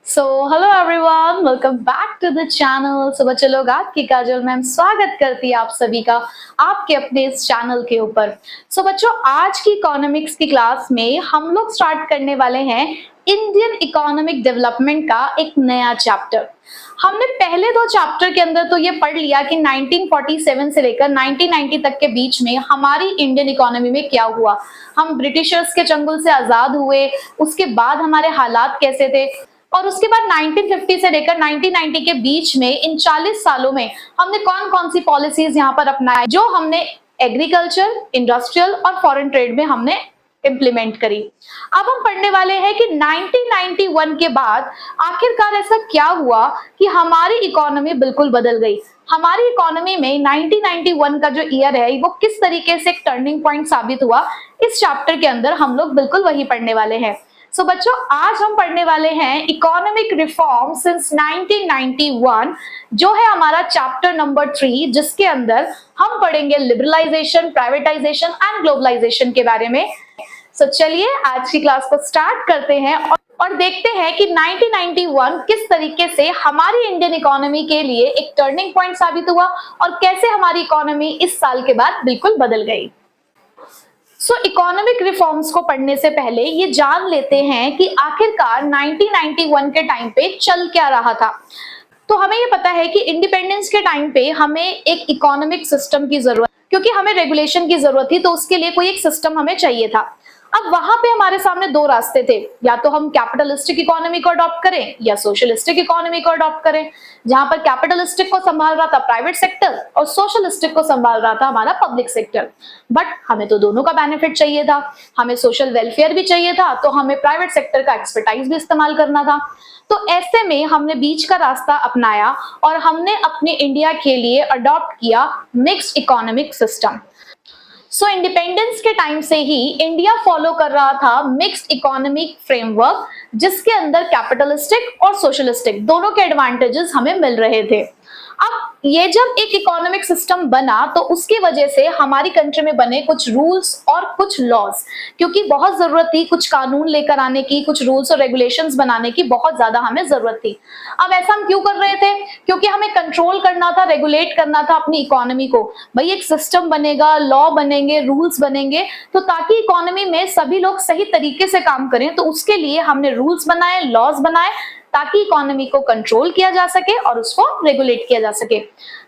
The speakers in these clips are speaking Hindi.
Hello everyone, welcome back to the channel. So बच्चे लोग, आज की काजल मैम स्वागत करती है आप सभी का आपके अपने इस चैनल के ऊपर। बच्चों, आज की इकोनॉमिक्स की क्लास में हम लोग स्टार्ट करने वाले हैं इंडियन इकोनॉमिक डेवलपमेंट का एक नया चैप्टर। हमने पहले दो चैप्टर के अंदर तो ये पढ़ लिया कि 1947 से लेकर 1990 तक के बीच में हमारी इंडियन इकोनॉमी में क्या हुआ, हम ब्रिटिशर्स के चंगुल से आजाद हुए, उसके बाद हमारे हालात कैसे थे, और उसके बाद 1950 से लेकर 1990 के बीच में इन 40 सालों में हमने कौन कौन सी पॉलिसीज यहाँ पर अपनाई जो हमने एग्रीकल्चर, इंडस्ट्रियल और फॉरेन ट्रेड में हमने इंप्लीमेंट करी। अब हम पढ़ने वाले हैं कि 1991 के बाद आखिरकार ऐसा क्या हुआ कि हमारी इकोनॉमी बिल्कुल बदल गई। हमारी इकोनॉमी में 1991 का जो ईयर है वो किस तरीके से एक टर्निंग पॉइंट साबित हुआ, इस चैप्टर के अंदर हम लोग बिल्कुल वही पढ़ने वाले हैं। बच्चों, आज हम पढ़ने वाले हैं इकोनॉमिक रिफॉर्म सिंस 1991, जो है हमारा चैप्टर नंबर 3, जिसके अंदर हम पढ़ेंगे लिबरलाइजेशन, प्राइवेटाइजेशन एंड ग्लोबलाइजेशन के बारे में। चलिए आज की क्लास को स्टार्ट करते हैं और देखते हैं कि 1991 किस तरीके से हमारी इंडियन इकोनॉमी के लिए एक टर्निंग पॉइंट साबित हुआ और कैसे हमारी इकोनॉमी इस साल के बाद बिल्कुल बदल गई। इकोनॉमिक रिफॉर्म्स को पढ़ने से पहले ये जान लेते हैं कि आखिरकार 1991 के टाइम पे चल क्या रहा था। तो हमें ये पता है कि इंडिपेंडेंस के टाइम पे हमें एक इकोनॉमिक सिस्टम की जरूरत, क्योंकि हमें रेगुलेशन की जरूरत थी, तो उसके लिए कोई एक सिस्टम हमें चाहिए था। अब वहां पे हमारे सामने दो रास्ते थे, या तो हम कैपिटलिस्टिक इकोनॉमी को अडॉप्ट करें या सोशलिस्टिक इकोनॉमी को अडॉप्ट करें, जहां पर कैपिटलिस्टिक को संभाल रहा था प्राइवेट सेक्टर और सोशलिस्टिक को संभाल रहा था हमारा पब्लिक सेक्टर। बट हमें तो दोनों का बेनिफिट चाहिए था, हमें सोशल वेलफेयर भी चाहिए था, तो हमें प्राइवेट सेक्टर का एक्सपर्टाइज भी इस्तेमाल करना था। तो ऐसे में हमने बीच का रास्ता अपनाया और हमने अपने इंडिया के लिए अडॉप्ट किया मिक्स्ड इकोनॉमिक सिस्टम। इंडिपेंडेंस के टाइम से ही इंडिया फॉलो कर रहा था मिक्स्ड इकोनॉमिक फ्रेमवर्क, जिसके अंदर कैपिटलिस्टिक और सोशलिस्टिक दोनों के एडवांटेजेस हमें मिल रहे थे। अब ये जब एक इकोनॉमिक सिस्टम बना तो उसकी वजह से हमारी कंट्री में बने कुछ रूल्स और कुछ लॉज, क्योंकि बहुत जरूरत थी कुछ कानून लेकर आने की, कुछ रूल्स और रेगुलेशंस बनाने की बहुत ज्यादा हमें जरूरत थी। अब ऐसा हम क्यों कर रहे थे? क्योंकि हमें कंट्रोल करना था, रेगुलेट करना था अपनी इकोनॉमी को। भाई एक सिस्टम बनेगा, लॉ बनेंगे, रूल्स बनेंगे, तो ताकि इकोनॉमी में सभी लोग सही तरीके से काम करें, तो उसके लिए हमने रूल्स बनाए, लॉज बनाए, ताकि इकोनॉमी को कंट्रोल किया जा सके और उसको रेगुलेट किया जा सके।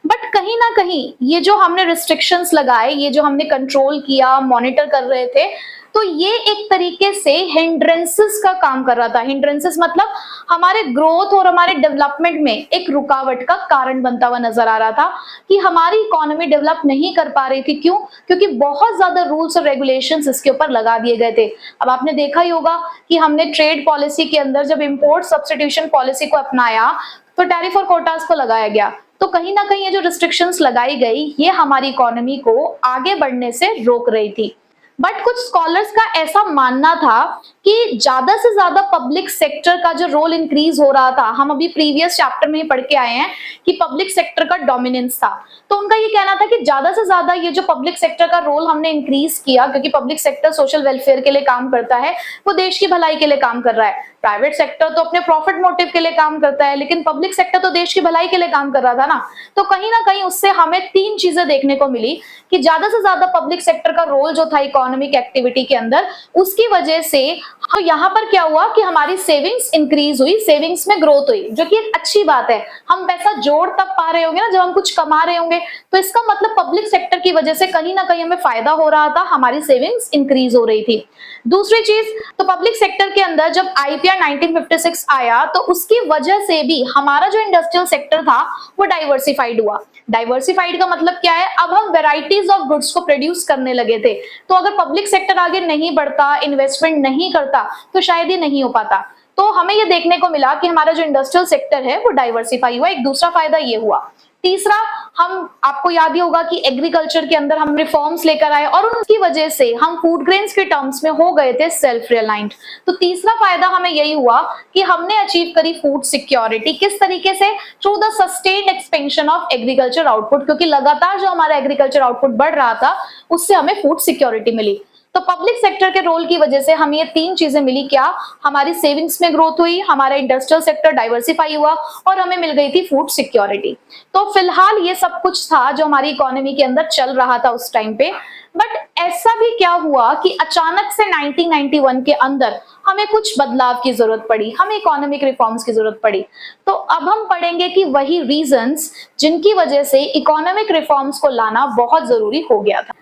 बट कहीं ना कहीं ये जो हमने रिस्ट्रिक्शंस लगाए, ये जो हमने कंट्रोल किया, मॉनिटर कर रहे थे, तो ये एक तरीके से हिंड्रेंसेस का काम कर रहा था। हिंड्रेंसेस मतलब हमारे ग्रोथ और हमारे डेवलपमेंट में एक रुकावट का कारण बनता हुआ नजर आ रहा था कि हमारी इकोनॉमी डेवलप नहीं कर पा रही थी। क्यों? क्योंकि बहुत ज्यादा रूल्स और रेगुलेशंस इसके ऊपर लगा दिए गए थे। अब आपने देखा ही होगा कि हमने ट्रेड पॉलिसी के अंदर जब इंपोर्ट सब्स्टिट्यूशन पॉलिसी को अपनाया तो टैरिफ और कोटास को लगाया गया। तो कहीं ना कहीं ये जो रिस्ट्रिक्शंस लगाई गई, ये हमारी इकोनॉमी को आगे बढ़ने से रोक रही थी। बट कुछ स्कॉलर्स का ऐसा मानना था कि ज्यादा से ज्यादा पब्लिक सेक्टर का जो रोल इंक्रीज हो रहा था, हम अभी प्रीवियस चैप्टर में ही पढ़ के आए हैं कि पब्लिक सेक्टर का डोमिनेंस था, तो उनका ये कहना था कि ज्यादा से ज्यादा ये जो पब्लिक सेक्टर का रोल हमने इंक्रीज किया, क्योंकि पब्लिक सेक्टर सोशल वेलफेयर के लिए काम करता है, वो देश की भलाई के लिए काम कर रहा है। प्राइवेट सेक्टर तो अपने प्रॉफिट मोटिव के लिए काम करता है, लेकिन पब्लिक सेक्टर तो देश की भलाई के लिए काम कर रहा था ना। तो कहीं ना कहीं उससे हमें तीन चीजें देखने को मिली कि ज्यादा से ज्यादा पब्लिक सेक्टर का रोल जो था इकोनॉमिक एक्टिविटी के अंदर, उसकी वजह से तो यहाँ पर क्या हुआ कि हमारी सेविंग्स इंक्रीज हुई, सेविंग्स में ग्रोथ हुई, जो कि एक अच्छी बात है। हम पैसा जोड़ तब पा रहे होंगे ना जब हम कुछ कमा रहे होंगे, तो इसका मतलब पब्लिक सेक्टर की वजह से कहीं ना कहीं हमें फायदा हो रहा था, हमारी सेविंग्स इंक्रीज हो रही थी। दूसरी चीज, तो पब्लिक सेक्टर के अंदर जब आईपीआर 1956 आया तो उसकी वजह से भी हमारा जो इंडस्ट्रियल सेक्टर था वो डाइवर्सिफाइड हुआ। डाइवर्सिफाइड का मतलब क्या है? अब हम वेराइटीज ऑफ गुड्स को प्रोड्यूस करने लगे थे। तो अगर पब्लिक सेक्टर आगे नहीं बढ़ता, इन्वेस्टमेंट नहीं करता, तो शायद ये नहीं हो पाता। तो हमें ये देखने को मिला कि हमारा जो इंडस्ट्रियल सेक्टर है वो डाइवर्सिफाई हुआ। एक दूसरा फायदा ये हुआ। तीसरा, हम आपको याद ही होगा कि एग्रीकल्चर के अंदर हम रिफॉर्म्स लेकर आए और उनकी वजह से हम फूड ग्रेन्स के टर्म्स में हो गए थे सेल्फ रिलायंट। तो तीसरा फायदा हमें यही हुआ कि हमने अचीव करी फूड सिक्योरिटी। किस तरीके से? Through the sustained expansion of agriculture output, क्योंकि लगातार जो हमारा एग्रीकल्चर आउटपुट बढ़ रहा था उससे हमें फूड सिक्योरिटी मिली। तो पब्लिक सेक्टर के रोल की वजह से हमें ये तीन चीजें मिली। क्या? हमारी सेविंग्स में ग्रोथ हुई, हमारा इंडस्ट्रियल सेक्टर डाइवर्सिफाई हुआ और हमें मिल गई थी फूड सिक्योरिटी। तो फिलहाल ये सब कुछ था जो हमारी इकोनॉमी के अंदर चल रहा था उस टाइम पे। बट ऐसा भी क्या हुआ कि अचानक से 1991 के अंदर हमें कुछ बदलाव की जरूरत पड़ी, हमें इकोनॉमिक रिफॉर्म्स की जरूरत पड़ी। तो अब हम पढ़ेंगे कि वही रीजंस जिनकी वजह से इकोनॉमिक रिफॉर्म्स को लाना बहुत जरूरी हो गया था।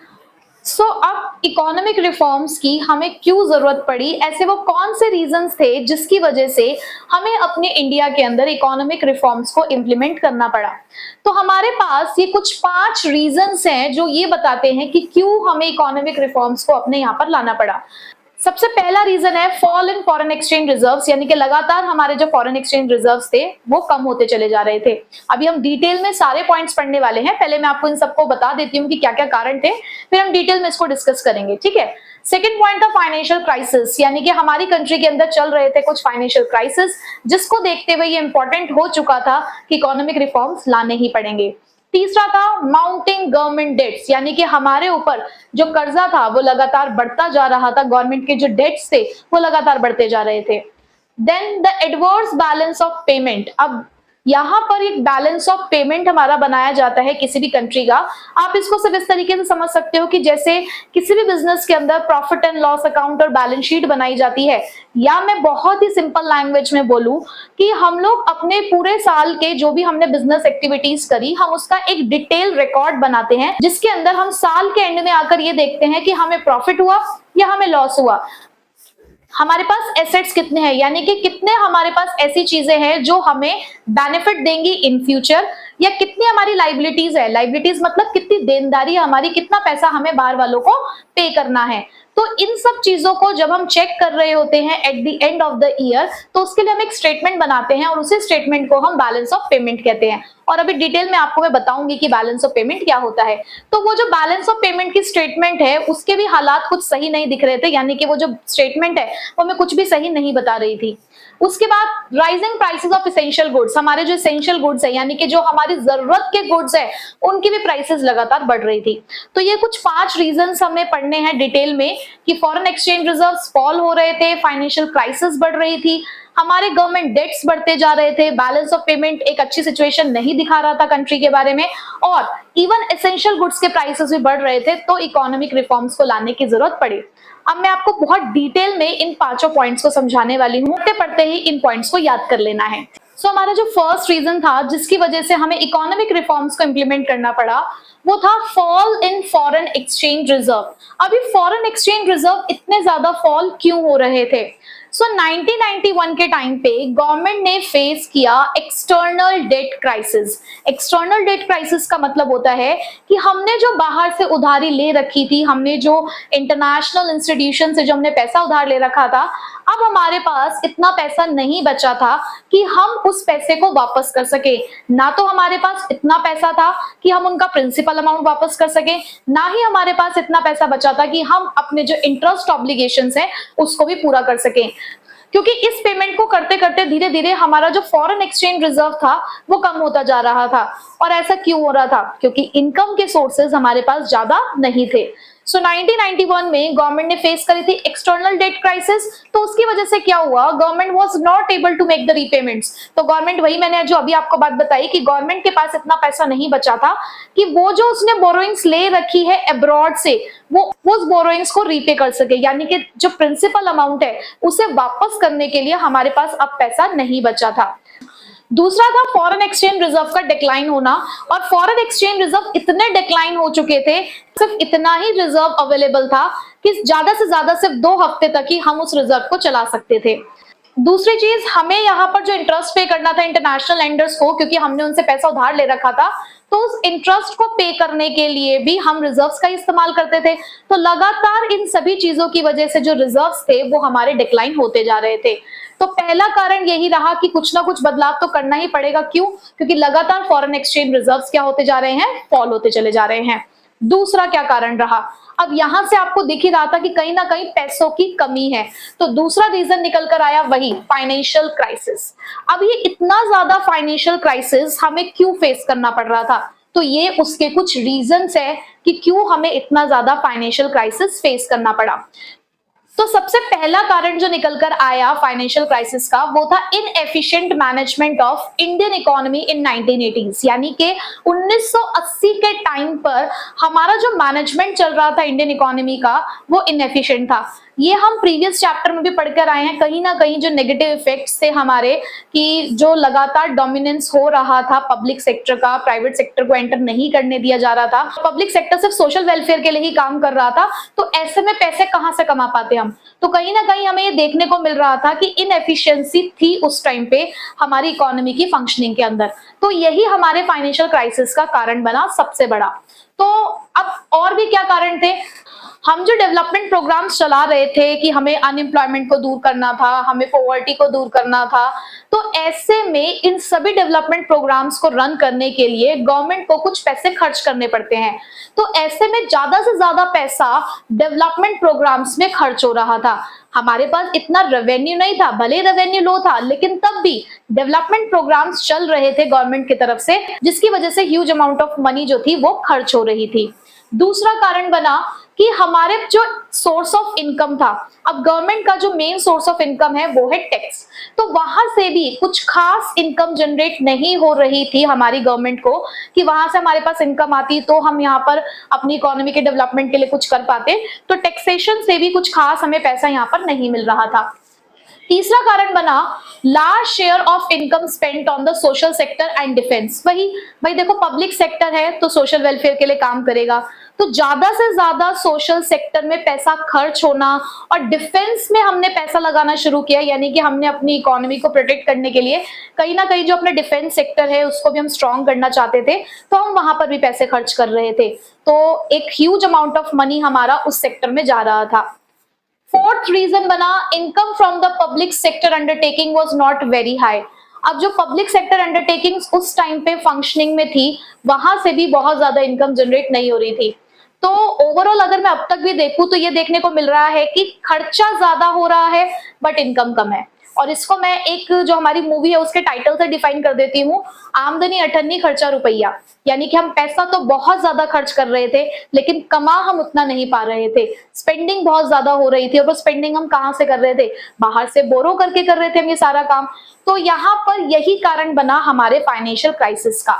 अब इकोनॉमिक रिफॉर्म्स की हमें क्यों जरूरत पड़ी, ऐसे वो कौन से रीजंस थे जिसकी वजह से हमें अपने इंडिया के अंदर इकोनॉमिक रिफॉर्म्स को इम्प्लीमेंट करना पड़ा। तो हमारे पास ये कुछ 5 रीजंस हैं जो ये बताते हैं कि क्यों हमें इकोनॉमिक रिफॉर्म्स को अपने यहाँ पर लाना पड़ा। सबसे पहला रीजन है fall in foreign exchange reserves, यानी कि लगातार हमारे जो फॉरेन एक्सचेंज रिजर्व्स थे वो कम होते चले जा रहे थे। अभी हम डिटेल में सारे पॉइंट्स पढ़ने वाले हैं, पहले मैं आपको इन सबको बता देती हूँ कि क्या क्या कारण थे, फिर हम डिटेल में इसको डिस्कस करेंगे, ठीक है। सेकेंड पॉइंट था फाइनेंशियल क्राइसिस, यानी कि हमारी कंट्री के अंदर चल रहे थे कुछ फाइनेंशियल क्राइसिस, जिसको देखते हुए ये इंपॉर्टेंट हो चुका था कि इकोनॉमिक रिफॉर्म्स लाने ही पड़ेंगे। तीसरा था माउंटिंग गवर्नमेंट डेट्स, यानी कि हमारे ऊपर जो कर्जा था वो लगातार बढ़ता जा रहा था, गवर्नमेंट के जो डेट्स थे वो लगातार बढ़ते जा रहे थे। Then the adverse balance of payment, अब यहाँ पर एक बैलेंस ऑफ पेमेंट हमारा बनाया जाता है किसी भी कंट्री का। आप इसको सिर्फ इस तरीके से समझ सकते हो कि जैसे किसी भी बिजनेस के अंदर प्रॉफिट एंड लॉस अकाउंट और बैलेंस शीट बनाई जाती है, या मैं बहुत ही सिंपल लैंग्वेज में बोलूं कि हम लोग अपने पूरे साल के जो भी हमने बिजनेस एक्टिविटीज करी, हम उसका एक डिटेल रिकॉर्ड बनाते हैं, जिसके अंदर हम साल के एंड में आकर ये देखते हैं कि हमें प्रॉफिट हुआ या हमें लॉस हुआ, हमारे पास एसेट्स कितने हैं, यानी कि कितने हमारे पास ऐसी चीजें हैं जो हमें बेनिफिट देंगी इन फ्यूचर, या कितनी हमारी लाइबिलिटीज है, लाइबिलिटीज मतलब कितनी देनदारी हमारी, कितना पैसा हमें बाहर वालों को पे करना है। तो इन सब चीजों को जब हम चेक कर रहे होते हैं at the end of the year, तो उसके लिए हम एक स्टेटमेंट बनाते हैं और उसी स्टेटमेंट को हम बैलेंस ऑफ पेमेंट कहते हैं। और अभी डिटेल में आपको मैं बताऊंगी कि बैलेंस ऑफ पेमेंट क्या होता है। तो वो जो बैलेंस ऑफ पेमेंट की स्टेटमेंट है उसके भी हालात कुछ सही नहीं दिख रहे थे, यानी कि वो जो स्टेटमेंट है वो हमें कुछ भी सही नहीं बता रही थी। उसके बाद rising prices of essential goods, हमारे जो एसेंशियल गुड्स है यानी कि जो हमारी जरूरत के गुड्स है उनकी भी प्राइसेस लगातार बढ़ रही थी। तो ये कुछ 5 रीजंस हमें पढ़ने हैं डिटेल में कि फॉरेन एक्सचेंज रिजर्व्स फॉल हो रहे थे, फाइनेंशियल क्राइसिस बढ़ रही थी, हमारे गवर्नमेंट डेट्स बढ़ते जा रहे थे, बैलेंस ऑफ पेमेंट एक अच्छी सिचुएशन नहीं दिखा रहा था कंट्री के बारे में, और इवन एसेंशियल गुड्स के प्राइसेस भी बढ़ रहे थे। तो इकोनॉमिक रिफॉर्म्स को लाने की जरूरत पड़ी। अब मैं आपको बहुत डिटेल में इन 5 पॉइंट्स को समझाने वाली हूँ, पढ़ते पढ़ते ही इन पॉइंट्स को याद कर लेना है। हमारा जो फर्स्ट रीजन था जिसकी वजह से हमें इकोनॉमिक रिफॉर्म्स को इंप्लीमेंट करना पड़ा, वो था fall in foreign exchange reserve. अभी फॉरेन एक्सचेंज रिजर्व इतने ज्यादा फॉल क्यों हो रहे थे? 1991 के टाइम पे गवर्नमेंट ने फेस किया external debt crisis. External debt crisis का मतलब होता है कि हमने जो बाहर से उधारी ले रखी थी, हमने जो इंटरनेशनल इंस्टीट्यूशन से जो हमने पैसा उधार ले रखा था, अब हमारे पास इतना पैसा नहीं बचा था कि हम उस पैसे को वापस कर सके। ना तो हमारे पास इतना पैसा था कि हम उनका प्रिंसिपल अमाउंट वापस कर सके, ना ही हमारे पास इतना पैसा बचा था कि हम अपने जो इंटरेस्ट ऑब्लिगेशंस है उसको भी पूरा कर सके। क्योंकि इस पेमेंट को करते करते धीरे धीरे हमारा जो फॉरेन एक्सचेंज रिजर्व था वो कम होता जा रहा था। और ऐसा क्यों हो रहा था? क्योंकि इनकम के सोर्सेज हमारे पास ज्यादा नहीं थे। 1991 में गवर्नमेंट ने फेस करी थी एक्सटर्नल डेट क्राइसिस। तो उसकी वजह से क्या हुआ? Government was not able to make the repayments. तो गवर्नमेंट, वही मैंने जो अभी आपको बात बताई कि गवर्नमेंट के पास इतना पैसा नहीं बचा था कि वो जो उसने बोरोइंग्स ले रखी है अब्रॉड से वो उस बोरोइंग्स को रीपे कर सके, यानी कि जो प्रिंसिपल अमाउंट है उसे वापस करने के लिए हमारे पास अब पैसा नहीं बचा था। दूसरा था फॉरेन एक्सचेंज रिजर्व का डिक्लाइन होना। और फॉरेन एक्सचेंज रिजर्व इतने डिक्लाइन हो चुके थे, सिर्फ इतना ही रिजर्व अवेलेबल था कि ज्यादा से ज्यादा सिर्फ 2 हफ्ते तक ही हम उस रिजर्व को चला सकते थे। दूसरी चीज, हमें यहाँ पर जो इंटरेस्ट पे करना था इंटरनेशनल लेंडर्स को, क्योंकि हमने उनसे पैसा उधार ले रखा था, तो उस इंटरेस्ट को पे करने के लिए भी हम रिजर्व्स का इस्तेमाल करते थे। तो लगातार इन सभी चीजों की वजह से जो रिजर्व्स थे वो हमारे डिक्लाइन होते जा रहे थे। तो पहला कारण यही रहा कि कुछ ना कुछ बदलाव तो करना ही पड़ेगा। क्यों? क्योंकि लगातार फॉरेन एक्सचेंज रिजर्व्स क्या होते जा रहे हैं? फॉल होते चले जा रहे हैं। दूसरा क्या कारण रहा? अब यहां से आपको दिख ही रहा था कि कहीं ना कहीं पैसों की कमी है। तो दूसरा रीजन निकल कर आया वही फाइनेंशियल क्राइसिस। अब ये इतना ज्यादा फाइनेंशियल क्राइसिस हमें क्यों फेस करना पड़ रहा था? तो ये उसके कुछ रीजंस है कि क्यों हमें इतना ज्यादा फाइनेंशियल क्राइसिस फेस करना पड़ा। तो सबसे पहला कारण जो निकल कर आया फाइनेंशियल क्राइसिस का वो था inefficient management of Indian economy in 1980s, यानी कि 1980 के टाइम पर हमारा जो मैनेजमेंट चल रहा था इंडियन इकोनॉमी का वो इनएफिशिएंट था। ये हम प्रीवियस चैप्टर में भी पढ़कर आए हैं, कहीं ना कहीं जो नेगेटिव इफेक्ट्स थे हमारे कि जो लगातार डोमिनेंस हो रहा था पब्लिक सेक्टर का, प्राइवेट सेक्टर को एंटर नहीं करने दिया जा रहा था, पब्लिक सेक्टर सिर्फ सोशल वेलफेयर के लिए ही काम कर रहा था, तो ऐसे में पैसे कहां से कमा पाते हम। तो कहीं ना कहीं हमें ये देखने को मिल रहा था कि इनएफिशिएंसी थी उस टाइम पे हमारी इकोनॉमी की फंक्शनिंग के अंदर। तो यही हमारे फाइनेंशियल क्राइसिस का कारण बना सबसे बड़ा। तो अब और भी क्या कारण थे, हम जो डेवलपमेंट प्रोग्राम्स चला रहे थे कि हमें अनएम्प्लॉयमेंट को दूर करना था, हमें पॉवर्टी को दूर करना था, तो ऐसे में इन सभी डेवलपमेंट प्रोग्राम्स को रन करने के लिए गवर्नमेंट को कुछ पैसे खर्च करने पड़ते हैं। तो ऐसे में ज्यादा से ज्यादा पैसा डेवलपमेंट प्रोग्राम्स में खर्च हो रहा था। हमारे पास इतना रेवेन्यू नहीं था, भले रेवेन्यू लो था, लेकिन तब भी डेवलपमेंट प्रोग्राम्स चल रहे थे गवर्नमेंट की तरफ से, जिसकी वजह से ह्यूज अमाउंट ऑफ मनी जो थी वो खर्च हो रही थी। दूसरा कारण बना कि हमारे जो सोर्स ऑफ इनकम था, अब गवर्नमेंट का जो मेन सोर्स ऑफ इनकम है वो है टैक्स, तो वहां से भी कुछ खास इनकम जनरेट नहीं हो रही थी हमारी गवर्नमेंट को कि वहां से हमारे पास इनकम आती तो हम यहाँ पर अपनी इकोनॉमी के डेवलपमेंट के लिए कुछ कर पाते। तो टैक्सेशन से भी कुछ खास हमें पैसा यहाँ पर नहीं मिल रहा था। तीसरा कारण बना large share of income spent on the social sector and defence. वही भाई देखो, पब्लिक सेक्टर है तो सोशल वेलफेयर के लिए काम करेगा, तो ज्यादा से ज्यादा सोशल सेक्टर में पैसा खर्च होना और डिफेंस में हमने पैसा लगाना शुरू किया, यानी कि हमने अपनी इकोनॉमी को प्रोटेक्ट करने के लिए कहीं ना कहीं जो अपना डिफेंस सेक्टर है उसको भी हम स्ट्रॉन्ग करना चाहते थे, तो हम वहां पर भी पैसे खर्च कर रहे थे। तो एक ह्यूज अमाउंट ऑफ मनी हमारा उस सेक्टर में जा रहा था। फोर्थ रीजन बना income from the public sector undertaking was not very high. अब जो पब्लिक सेक्टर अंडरटेकिंग्स उस टाइम पे फंक्शनिंग में थी, वहां से भी बहुत ज्यादा इनकम जनरेट नहीं हो रही थी। तो ओवरऑल अगर मैं अब तक भी देखूं तो ये देखने को मिल रहा है कि खर्चा ज्यादा हो रहा है बट इनकम कम है। और इसको मैं एक जो हमारी मूवी है उसके टाइटल से डिफाइन कर देती हूँ, आमदनी अठन्नी खर्चा रुपया, यानी कि हम पैसा तो बहुत ज्यादा खर्च कर रहे थे लेकिन कमा हम उतना नहीं पा रहे थे, स्पेंडिंग बहुत ज्यादा हो रही थी। और वो स्पेंडिंग हम कहाँ से कर रहे थे, बाहर से बोरो करके कर रहे थे हम ये सारा काम। तो यहाँ पर यही कारण बना हमारे फाइनेंशियल क्राइसिस का।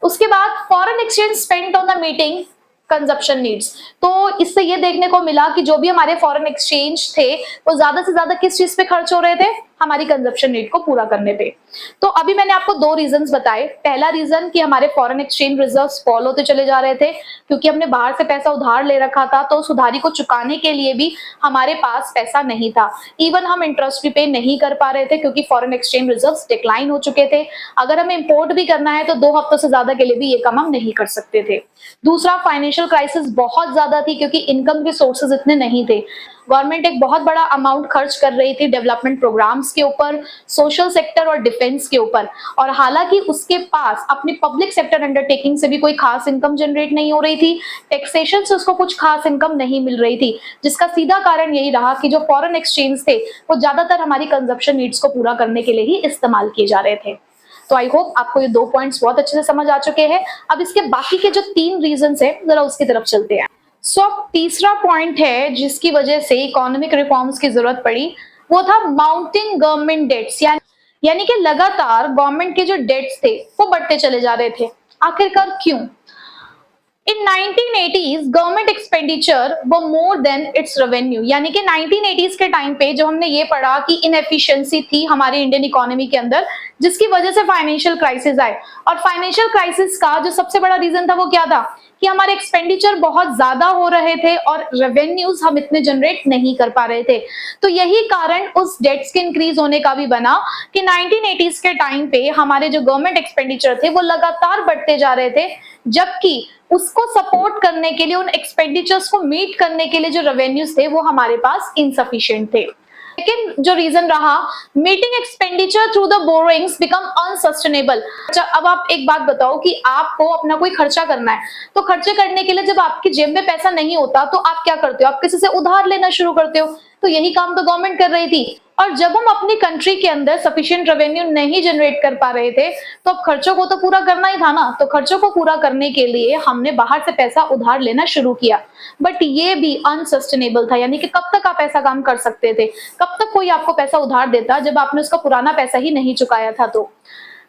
उसके बाद foreign exchange spent on the meeting consumption needs, तो इससे ये देखने को मिला कि जो भी हमारे फॉरेन एक्सचेंज थे वो ज्यादा से ज्यादा किस चीज पे खर्च हो रहे थे, हमारी कंजप्शन नीड को पूरा करने पे। तो अभी मैंने आपको दो रीजंस बताए। पहला रीजन कि हमारे फॉरेन एक्सचेंज रिजर्व्स फॉल होते चले जा रहे थे क्योंकि हमने बाहर से पैसा उधार ले रखा था, तो उस उधारी को चुकाने के लिए भी हमारे पास पैसा नहीं था। इवन हम इंटरेस्ट भी पे नहीं कर पा रहे थे क्योंकि फॉरेन एक्सचेंज रिजर्व्स डिक्लाइन हो चुके थे। अगर हमें इंपोर्ट भी करना है तो 2 हफ्तों से ज्यादा के लिए भी ये काम हम नहीं कर सकते थे। दूसरा, फाइनेंशियल क्राइसिस बहुत ज्यादा थी क्योंकि इनकम के सोर्सेज इतने नहीं थे। गवर्नमेंट एक बहुत बड़ा अमाउंट खर्च कर रही थी डेवलपमेंट प्रोग्राम्स के ऊपर, सोशल सेक्टर और डिफेंस के ऊपर, और हालांकि उसके पास अपनी पब्लिक सेक्टर अंडरटेकिंग से भी कोई खास इनकम जनरेट नहीं हो रही थी, टैक्सेशन से उसको कुछ खास इनकम नहीं मिल रही थी, जिसका सीधा कारण यही रहा कि जो फॉरेन एक्सचेंज थे वो ज्यादातर हमारी कंजप्शन नीड्स को पूरा करने के लिए ही इस्तेमाल किए जा रहे थे। तो आई होप आपको ये 2 पॉइंट्स बहुत अच्छे से समझ आ चुके हैं। अब इसके बाकी के जो 3 रीजंस है जरा उसकी तरफ चलते हैं। अब तीसरा पॉइंट है जिसकी वजह से इकोनॉमिक रिफॉर्म्स की जरूरत पड़ी, वो था माउंटिंग गवर्नमेंट डेट्स, यानी कि लगातार गवर्नमेंट के जो डेट्स थे वो बढ़ते चले जा रहे थे। आखिरकार क्यों? इन 1980s गवर्नमेंट एक्सपेंडिचर वो मोर देन इट्स रेवेन्यू, यानी कि 1980s के टाइम पे जो हमने ये पढ़ा कि इनएफिशिएंसी थी हमारी इंडियन इकोनॉमी के अंदर, जिसकी वजह से फाइनेंशियल क्राइसिस आए। और फाइनेंशियल क्राइसिस का जो सबसे बड़ा रीजन था वो क्या था कि हमारे एक्सपेंडिचर बहुत ज्यादा हो रहे थे और रेवेन्यूज हम इतने जनरेट नहीं कर पा रहे थे। तो यही कारण उस डेट्स के इंक्रीज होने का भी बना कि 1980s के टाइम पे हमारे जो गवर्नमेंट एक्सपेंडिचर थे वो लगातार बढ़ते जा रहे थे, जबकि उसको सपोर्ट करने के लिए, उन एक्सपेंडिचर्स को मीट करने के लिए जो रेवेन्यूज थे वो हमारे पास इनसफिशिएंट थे। लेकिन जो रीजन रहा, meeting expenditure through the borrowings become unsustainable. अच्छा, अब आप एक बात बताओ कि आपको अपना कोई खर्चा करना है, तो खर्चे करने के लिए जब आपकी जेब में पैसा नहीं होता तो आप क्या करते हो, आप किसी से उधार लेना शुरू करते हो। तो यही काम तो गवर्नमेंट कर रही थी, और जब हम अपनी कंट्री के अंदर सफिशिएंट रेवेन्यू नहीं जनरेट कर पा रहे थे, तो अब खर्चों को तो पूरा करना ही था ना। तो खर्चों को पूरा करने के लिए हमने बाहर से पैसा उधार लेना शुरू किया, बट ये भी अनसस्टेनेबल था। यानी कि कब तक आप ऐसा काम कर सकते थे, कब तक कोई आपको पैसा उधार देता जब आपने उसका पुराना पैसा ही नहीं चुकाया था। तो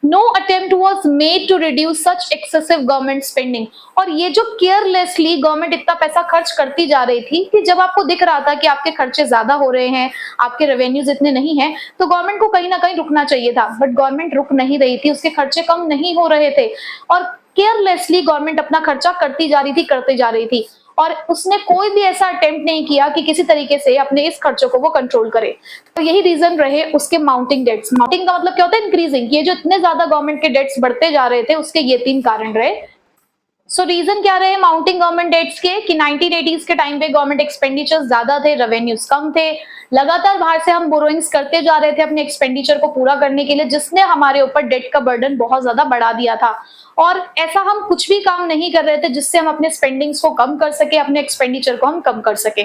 no attempt was made to reduce such excessive government spending। और ये जो केयरलेसली गवर्नमेंट इतना पैसा खर्च करती जा रही थी कि जब आपको दिख रहा था कि आपके खर्चे ज्यादा हो रहे हैं, आपके रेवेन्यूज इतने नहीं हैं, तो गवर्नमेंट को कहीं ना कहीं रुकना चाहिए था। बट गवर्नमेंट रुक नहीं रही थी, उसके खर्चे कम नहीं हो रहे थे और केयरलेसली गवर्नमेंट अपना खर्चा करती जा रही थी और उसने कोई भी ऐसा अटेम्प्ट नहीं किया कि किसी तरीके से अपने इस खर्चों को वो कंट्रोल करे। तो यही रीजन रहे उसके माउंटिंग डेट्स। माउंटिंग का मतलब क्या होता है? इंक्रीजिंग। ये जो इतने ज्यादा गवर्नमेंट के डेट्स बढ़ते जा रहे थे, उसके ये 3 कारण रहे। सो रीजन क्या रहे माउंटिंग गवर्नमेंट डेट्स के? कि 1980s के टाइम पे गवर्नमेंट एक्सपेंडिचर्स ज्यादा थे, रेवेन्यूज कम थे, लगातार बाहर से हम बोरोइंग्स करते जा रहे थे अपने एक्सपेंडिचर को पूरा करने के लिए, जिसने हमारे ऊपर डेट का बर्डन बहुत ज्यादा बढ़ा दिया था। और ऐसा हम कुछ भी काम नहीं कर रहे थे जिससे हम अपने स्पेंडिंग्स को कम कर सके, अपने एक्सपेंडिचर को हम कम कर सके।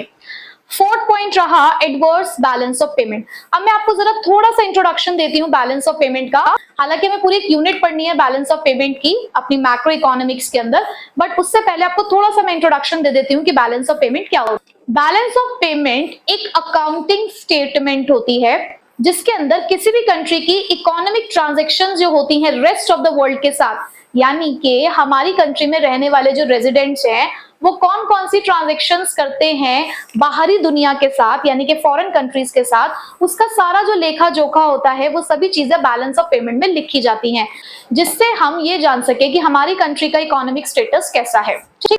फोर्थ पॉइंट रहा एडवर्स बैलेंस ऑफ पेमेंट। अब मैं आपको जरा थोड़ा सा इंट्रोडक्शन देती हूँ बैलेंस ऑफ पेमेंट का। हालांकि हमें पूरी एक यूनिट पढ़नी है बैलेंस ऑफ पेमेंट की अपनी मैक्रो इकोनॉमिक्स के अंदर, बट उससे पहले आपको थोड़ा सा मैं इंट्रोडक्शन दे देती हूँ कि बैलेंस ऑफ पेमेंट क्या होता है। बैलेंस ऑफ पेमेंट एक अकाउंटिंग स्टेटमेंट होती है जिसके अंदर किसी भी कंट्री की इकोनॉमिक ट्रांजेक्शन्स जो होती हैं रेस्ट ऑफ द वर्ल्ड के साथ, यानी कि हमारी कंट्री में रहने वाले जो रेजिडेंट्स हैं वो कौन कौन सी ट्रांजैक्शंस करते हैं बाहरी दुनिया के साथ, यानी कि फॉरेन कंट्रीज के साथ, उसका सारा जो लेखा जोखा होता है वो सभी चीजें बैलेंस ऑफ पेमेंट में लिखी जाती हैं, जिससे हम ये जान सके कि हमारी कंट्री का इकोनॉमिक स्टेटस कैसा है। ठीक,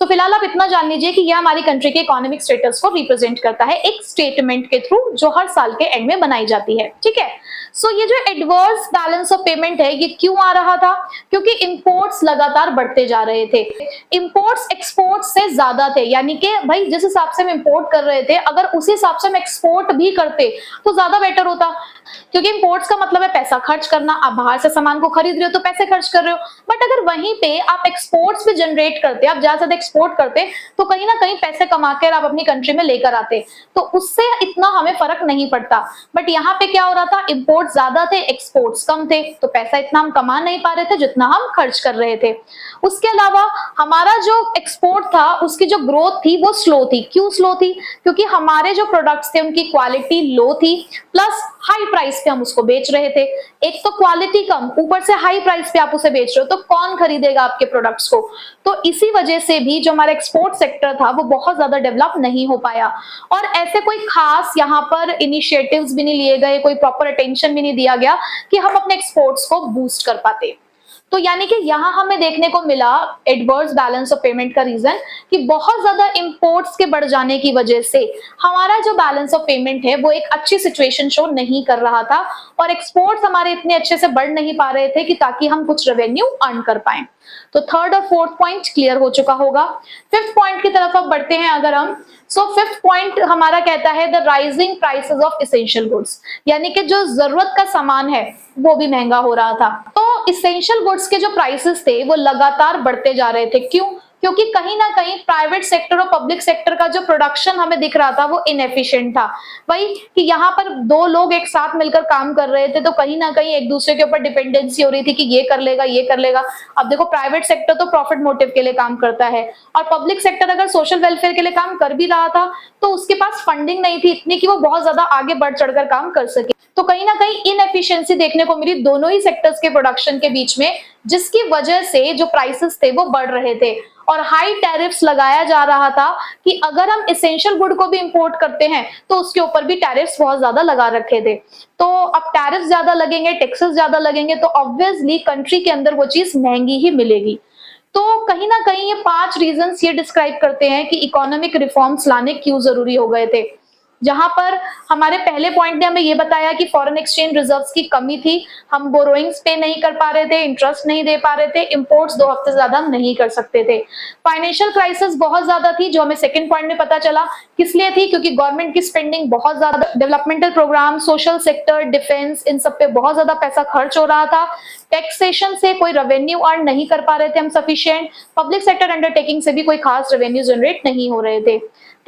तो फिलहाल आप इतना जान लीजिए कि यह हमारी कंट्री के इकोनॉमिक स्टेटस को रिप्रेजेंट करता है एक स्टेटमेंट के थ्रू जो हर साल के एंड में बनाई जाती है। ठीक है, सो ये जो एडवर्स बैलेंस ऑफ पेमेंट है ये क्यों आ रहा था? क्योंकि इंपोर्ट्स लगातार बढ़ते जा रहे थे, इंपोर्ट्स एक्सपोर्ट्स से ज्यादा थे। यानी कि भाई जिस हिसाब से हम इंपोर्ट कर रहे थे अगर उसी हिसाब से हम एक्सपोर्ट भी करते तो ज्यादा बेटर होता, क्योंकि इंपोर्ट्स का मतलब है पैसा खर्च करना। आप बाहर से सामान को खरीद रहे हो तो पैसे खर्च कर रहे हो, बट अगर वहीं पे आप एक्सपोर्ट्स भी जनरेट करते, आप ज्यादा ज्यादा एक्सपोर्ट करते तो कहीं ना कहीं पैसे कमा कर आप अपनी कंट्री में लेकर आते, तो उससे इतना हमें फर्क नहीं पड़ता। बट यहाँ पे क्या हो रहा था, इंपोर्ट्स ज्यादा थे, एक्सपोर्ट्स कम थे, तो पैसा इतना हम कमा नहीं पा रहे थे जितना हम खर्च कर रहे थे। उसके अलावा हमारा जो एक्सपोर्ट था उसकी जो ग्रोथ थी वो स्लो थी। क्यों स्लो थी? क्योंकि हमारे जो प्रोडक्ट्स थे उनकी क्वालिटी लो थी, प्लस हाई प्राइस पे हम उसको बेच रहे थे। एक तो क्वालिटी कम, ऊपर से हाई प्राइस पे आप उसे बेच रहे हो, तो कौन खरीदेगा आपके प्रोडक्ट्स को? तो इसी वजह से भी जो हमारा एक्सपोर्ट सेक्टर था वो बहुत ज्यादा डेवलप नहीं हो पाया। और ऐसे कोई खास यहाँ पर इनिशिएटिव्स भी नहीं लिए गए, कोई प्रॉपर अटेंशन भी नहीं दिया गया कि हम अपने एक्सपोर्ट्स को बूस्ट कर पाते। तो यानी कि यहाँ हमें देखने को मिला एडवर्स बैलेंस ऑफ पेमेंट का रीजन कि बहुत ज्यादा इंपोर्ट्स के बढ़ जाने की वजह से हमारा जो बैलेंस ऑफ पेमेंट है वो एक अच्छी सिचुएशन शो नहीं कर रहा था और एक्सपोर्ट्स हमारे इतने अच्छे से बढ़ नहीं पा रहे थे कि ताकि हम कुछ रेवेन्यू अर्न कर पाए। तो थर्ड और फोर्थ पॉइंट क्लियर हो चुका होगा। फिफ्थ पॉइंट की तरफ अब बढ़ते हैं अगर हम। सो फिफ्थ पॉइंट हमारा कहता है the rising prices of essential goods, यानी कि जो जरूरत का सामान है वो भी महंगा हो रहा था। तो इसेंशियल गुड्स के जो प्राइसेस थे वो लगातार बढ़ते जा रहे थे। क्यों? क्योंकि कहीं ना कहीं प्राइवेट सेक्टर और पब्लिक सेक्टर का जो प्रोडक्शन हमें दिख रहा था वो इनएफिशिएंट था। भाई कि यहाँ पर दो लोग एक साथ मिलकर काम कर रहे थे तो कहीं ना कहीं एक दूसरे के ऊपर डिपेंडेंसी हो रही थी कि ये कर लेगा ये कर लेगा। अब देखो प्राइवेट सेक्टर तो प्रॉफिट मोटिव के लिए काम करता है और पब्लिक सेक्टर अगर सोशल वेलफेयर के लिए काम कर भी रहा था तो उसके पास फंडिंग नहीं थी इतनी कि वो बहुत ज्यादा आगे बढ़ चढ़कर काम कर सके। तो कहीं ना कहीं इनएफिशिएंसी देखने को मिली दोनों ही सेक्टर्स के प्रोडक्शन के बीच में, जिसकी वजह से जो प्राइसेस थे वो बढ़ रहे थे और हाई टैरिफ्स लगाया जा रहा था कि अगर हम एसेंशियल गुड को भी इंपोर्ट करते हैं तो उसके ऊपर भी टैरिफ्स बहुत ज्यादा लगा रखे थे। तो अब टैरिफ्स ज्यादा लगेंगे, टैक्सेस ज्यादा लगेंगे, तो ऑब्वियसली कंट्री के अंदर वो चीज महंगी ही मिलेगी। तो कहीं ना कहीं ये 5 रीजंस ये डिस्क्राइब करते हैं कि इकोनॉमिक रिफॉर्म्स लाने क्यों जरूरी हो गए थे। जहां पर हमारे पहले पॉइंट ने हमें ये बताया कि फॉरेन एक्सचेंज रिजर्व्स की कमी थी, हम बोरोइंग्स पे नहीं कर पा रहे थे, इंटरेस्ट नहीं दे पा रहे थे, इंपोर्ट्स 2 हफ्ते ज्यादा हम नहीं कर सकते थे। फाइनेंशियल क्राइसिस बहुत ज्यादा थी जो हमें सेकंड पॉइंट में पता चला। किस लिए थी? क्योंकि गवर्नमेंट की स्पेंडिंग बहुत ज्यादा, developmental program, social sector, defence, इन सब पे बहुत ज्यादा पैसा खर्च हो रहा था। टैक्सेशन से कोई रेवेन्यू अर्न नहीं कर पा रहे थे हम सफिशिएंट, पब्लिक सेक्टर अंडरटेकिंग से भी कोई खास रेवेन्यू जनरेट नहीं हो रहे थे।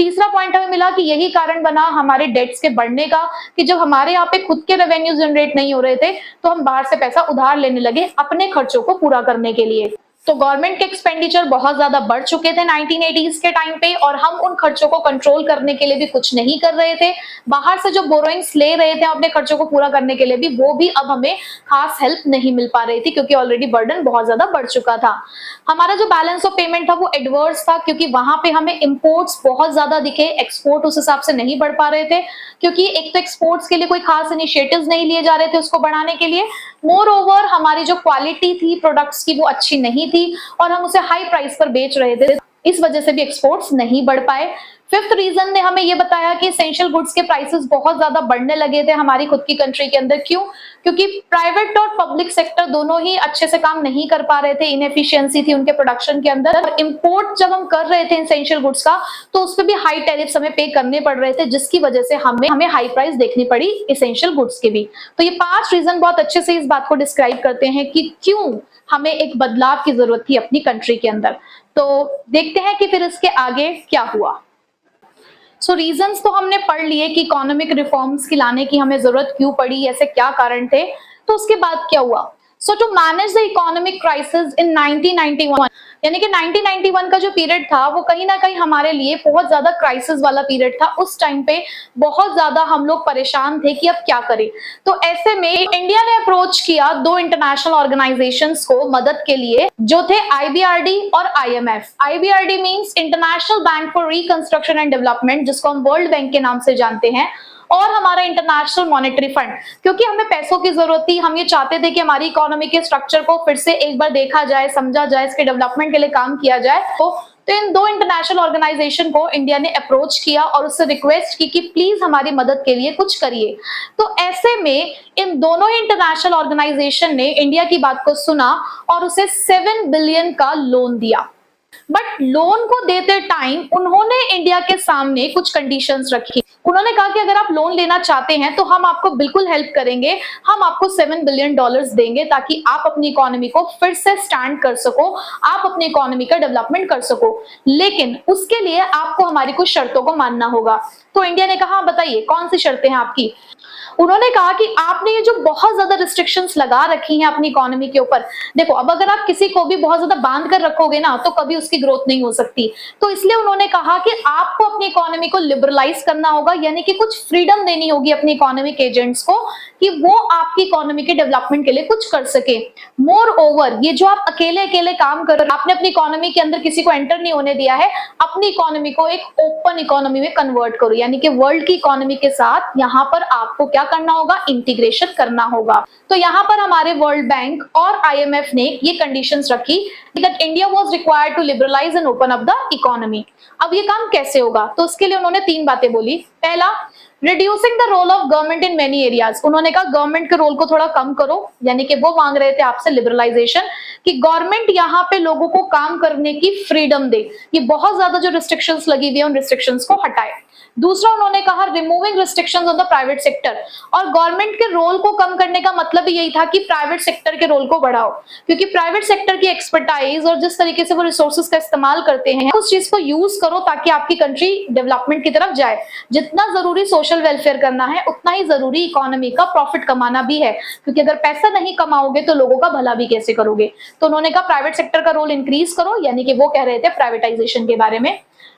तीसरा पॉइंट हमें मिला कि यही कारण बना हमारे डेट्स के बढ़ने का, कि जब हमारे यहाँ पे खुद के रेवेन्यू जनरेट नहीं हो रहे थे तो हम बाहर से पैसा उधार लेने लगे अपने खर्चों को पूरा करने के लिए। तो गवर्नमेंट के एक्सपेंडिचर बहुत ज्यादा बढ़ चुके थे 1980s के टाइम पे, और हम उन खर्चों को कंट्रोल करने के लिए भी कुछ नहीं कर रहे थे। बाहर से जो बोरोइंग्स ले रहे थे अपने खर्चों को पूरा करने के लिए भी, वो भी अब हमें खास हेल्प नहीं मिल पा रही थी, क्योंकि ऑलरेडी बर्डन बहुत ज्यादा बढ़ चुका था। हमारा जो बैलेंस ऑफ पेमेंट था वो एडवर्स था, क्योंकि वहां पे हमें इंपोर्ट्स बहुत ज्यादा दिखे, एक्सपोर्ट उस हिसाब से नहीं बढ़ पा रहे थे, क्योंकि एक तो एक्सपोर्ट्स के लिए कोई खास इनिशिएटिव्स नहीं लिए जा रहे थे उसको बढ़ाने के लिए। मोर ओवर हमारी जो क्वालिटी थी प्रोडक्ट्स की वो अच्छी नहीं थी, और हम उसे हाई प्राइस पर बेच रहे थे, इस वजह से भी एक्सपोर्ट्स नहीं बढ़ पाए। फिफ्थ रीजन ने हमें ये बताया कि एसेंशियल गुड्स के प्राइसेस बहुत ज्यादा बढ़ने लगे थे हमारी खुद की कंट्री के अंदर। क्यों? क्योंकि प्राइवेट और पब्लिक सेक्टर दोनों ही अच्छे से काम नहीं कर पा रहे थे, इनएफिशिएंसी थी उनके प्रोडक्शन के अंदर। और इंपोर्ट जब हम कर रहे थे एसेंशियल गुड्स का, तो उस पर भी हाई टैरिफ्स हमें पे करने पड़ रहे थे, जिसकी वजह से हमें हाई प्राइस देखनी पड़ी एसेंशियल गुड्स के भी। तो ये 5 रीजन बहुत अच्छे से इस बात को डिस्क्राइब करते हैं कि क्यों हमें एक बदलाव की जरूरत थी अपनी कंट्री के अंदर। तो देखते हैं कि फिर इसके आगे क्या हुआ। रीजंस तो हमने पढ़ लिए कि इकोनॉमिक रिफॉर्म्स की लाने की हमें जरूरत क्यों पड़ी, ऐसे क्या कारण थे। तो उसके बाद क्या हुआ? To manage the economic crisis in 1991, यानी कि 1991 का जो पीरियड था वो कहीं ना कहीं हमारे लिए बहुत ज्यादा क्राइसिस वाला पीरियड था। उस टाइम पे बहुत ज्यादा हम लोग परेशान थे कि अब क्या करें। तो ऐसे में इंडिया ने अप्रोच किया 2 इंटरनेशनल ऑर्गेनाइजेशंस को मदद के लिए, जो थे IBRD और IMF। IBRD means international bank for reconstruction and development, जिसको हम वर्ल्ड बैंक के नाम से जानते हैं, और हमारा इंटरनेशनल मॉनेटरी फंड, क्योंकि हमें पैसों की जरूरत थी। हम ये चाहते थे कि हमारी इकोनॉमी के स्ट्रक्चर को फिर से एक बार देखा जाए, समझा जाए, इसके डेवलपमेंट के लिए काम किया जाए। तो इन 2 इंटरनेशनल ऑर्गेनाइजेशन को इंडिया ने अप्रोच किया और उससे रिक्वेस्ट की कि प्लीज हमारी मदद के लिए कुछ करिए। तो ऐसे में इन दोनों ही इंटरनेशनल ऑर्गेनाइजेशन ने इंडिया की बात को सुना और उसे 7 बिलियन का लोन दिया। बट लोन को देते टाइम उन्होंने इंडिया के सामने कुछ कंडीशंस रखी। उन्होंने कहा कि अगर आप लोन लेना चाहते हैं तो हम आपको बिल्कुल हेल्प करेंगे, हम आपको $7 बिलियन देंगे ताकि आप अपनी इकोनॉमी को फिर से स्टैंड कर सको, आप अपनी इकोनॉमी का डेवलपमेंट कर सको, लेकिन उसके लिए आपको हमारी कुछ शर्तों को मानना होगा। तो इंडिया ने कहा बताइए कौन सी शर्तें हैं आपकी। उन्होंने कहा कि आपने ये जो बहुत ज्यादा रिस्ट्रिक्शंस लगा रखी हैं अपनी इकोनॉमी के ऊपर, देखो अब अगर आप किसी को भी बहुत ज्यादा बांध कर रखोगे ना तो कभी उसकी ग्रोथ नहीं हो सकती। तो इसलिए उन्होंने कहा कि आपको अपनी इकोनॉमी को लिबरलाइज करना होगा, यानी कि कुछ फ्रीडम देनी होगी अपने इकोनॉमिक एजेंट्स को कि वो आपकी इकोनॉमी के डेवलपमेंट के लिए कुछ कर सके। मोर ओवर ये जो आप अकेले अकेले काम कर रहे हो, आपने अपनी इकोनॉमी के अंदर किसी को एंटर नहीं होने दिया है, अपनी इकोनॉमी को एक ओपन इकोनॉमी में कन्वर्ट करो, यानी कि वर्ल्ड की इकोनॉमी के साथ यहाँ पर आपको क्या करना होगा, इंटीग्रेशन करना होगा। तो यहाँ पर हमारे वर्ल्ड बैंक और IMF ने ये कंडीशंस रखी that India was required to liberalise and open up the economy. अब ये काम कैसे होगा? तो उसके लिए उन्होंने 3 बातें बोली। पहला, reducing the role of government in many areas. उन्होंने कहा गवर्नमेंट के रोल को थोड़ा कम करो, यानी कि वो मांग रहे थे आपसे लिबरलाइजेशन, कि गवर्नमेंट यहाँ पे लोगों को काम करने की फ्रीडम दे, ये बहुत ज्यादा जो रिस्ट्रिक्शंस लगी हुई है उन रिस्ट्रिक्शंस को हटाए। दूसरा उन्होंने कहा removing restrictions on the private sector, और गवर्नमेंट के रोल को कम करने का मतलब यही था कि प्राइवेट सेक्टर के रोल को बढ़ाओ, क्योंकि प्राइवेट सेक्टर की एक्सपर्टाइज और जिस तरीके से वो रिसोर्सेज का इस्तेमाल करते हैं उस चीज को यूज करो ताकि आपकी कंट्री डेवलपमेंट की तरफ जाए। जितना जरूरी सोशल वेलफेयर करना है उतना ही जरूरी इकोनॉमी का प्रॉफिट कमाना भी है, क्योंकि अगर पैसा नहीं कमाओगे तो लोगों का भला भी कैसे करोगे। तो उन्होंने कहा प्राइवेट सेक्टर का रोल इंक्रीज करो, यानी कि वो कह रहे थे प्राइवेटाइजेशन के बारे में।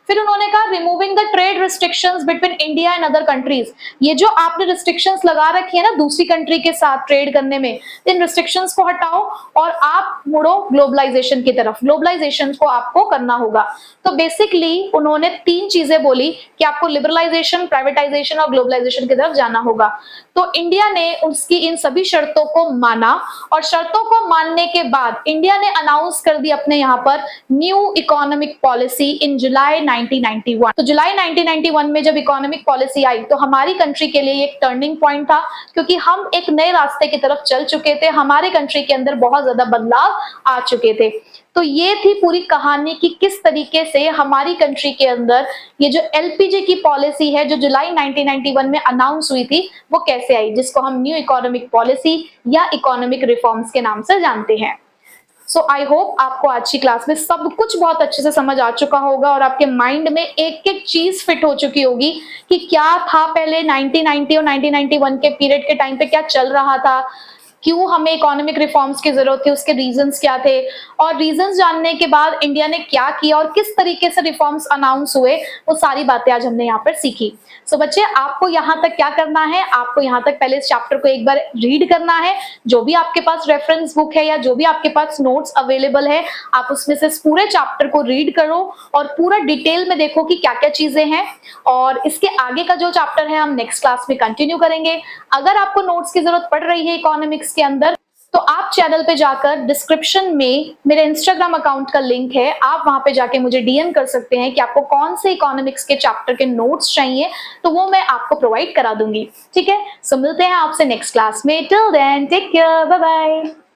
फिर उन्होंने कहा removing the trade restrictions between India and other countries, ये जो आपने रिस्ट्रिक्शंस लगा रखी है ना दूसरी कंट्री के साथ ट्रेड करने में, इन रिस्ट्रिक्शंस को हटाओ और आप मुड़ो ग्लोबलाइजेशन की तरफ, ग्लोबलाइजेशन को आपको करना होगा। तो बेसिकली उन्होंने 3 चीजें बोली कि आपको लिबरलाइजेशन, प्राइवेटाइजेशन और ग्लोबलाइजेशन की तरफ जाना होगा। तो इंडिया ने उसकी इन सभी शर्तों को माना, और शर्तों को मानने के बाद इंडिया ने अनाउंस कर दी अपने यहाँ पर न्यू इकोनॉमिक पॉलिसी इन जुलाई 1991। तो जुलाई 1991 में जब इकोनॉमिक पॉलिसी आई तो हमारी कंट्री के लिए एक टर्निंग पॉइंट था, क्योंकि हम एक नए रास्ते की तरफ चल चुके थे, हमारे कंट्री के अंदर बहुत ज्यादा बदलाव आ चुके थे। तो ये थी पूरी कहानी कि किस तरीके से हमारी कंट्री के अंदर ये जो LPG की पॉलिसी है जो जुलाई 1991 में अनाउंस हुई थी वो कैसे आई, जिसको हम न्यू इकोनॉमिक पॉलिसी या इकोनॉमिक रिफॉर्म्स के नाम से जानते हैं। सो आई होप आपको आज की क्लास में सब कुछ बहुत अच्छे से समझ आ चुका होगा और आपके माइंड में एक एक चीज फिट हो चुकी होगी कि क्या था पहले 1990 और 1991 के पीरियड के टाइम पे क्या चल रहा था, क्यों हमें इकोनॉमिक रिफॉर्म्स की जरूरत थी, उसके रीजंस क्या थे, और रीजंस जानने के बाद इंडिया ने क्या किया और किस तरीके से रिफॉर्म्स अनाउंस हुए, वो सारी बातें आज हमने यहाँ पर सीखी। सो बच्चे, आपको यहाँ तक क्या करना है, आपको यहाँ तक पहले इस चैप्टर को एक बार रीड करना है। जो भी आपके पास रेफरेंस बुक है या जो भी आपके पास नोट्स अवेलेबल है, आप उसमें से इस पूरे चैप्टर को रीड करो और पूरा डिटेल में देखो कि क्या क्या चीजें हैं, और इसके आगे का जो चैप्टर है हम नेक्स्ट क्लास में कंटिन्यू करेंगे। अगर आपको नोट्स की जरूरत पड़ रही है इकोनॉमिक्स के अंदर, तो आप चैनल पे जाकर डिस्क्रिप्शन में मेरे इंस्टाग्राम अकाउंट का लिंक है, आप वहां पे जाके मुझे डीएम कर सकते हैं कि आपको कौन से इकोनॉमिक्स के चैप्टर के नोट्स चाहिए, तो वो मैं आपको प्रोवाइड करा दूंगी। ठीक है, सो मिलते हैं आपसे नेक्स्ट क्लास में। Till then take care, bye bye.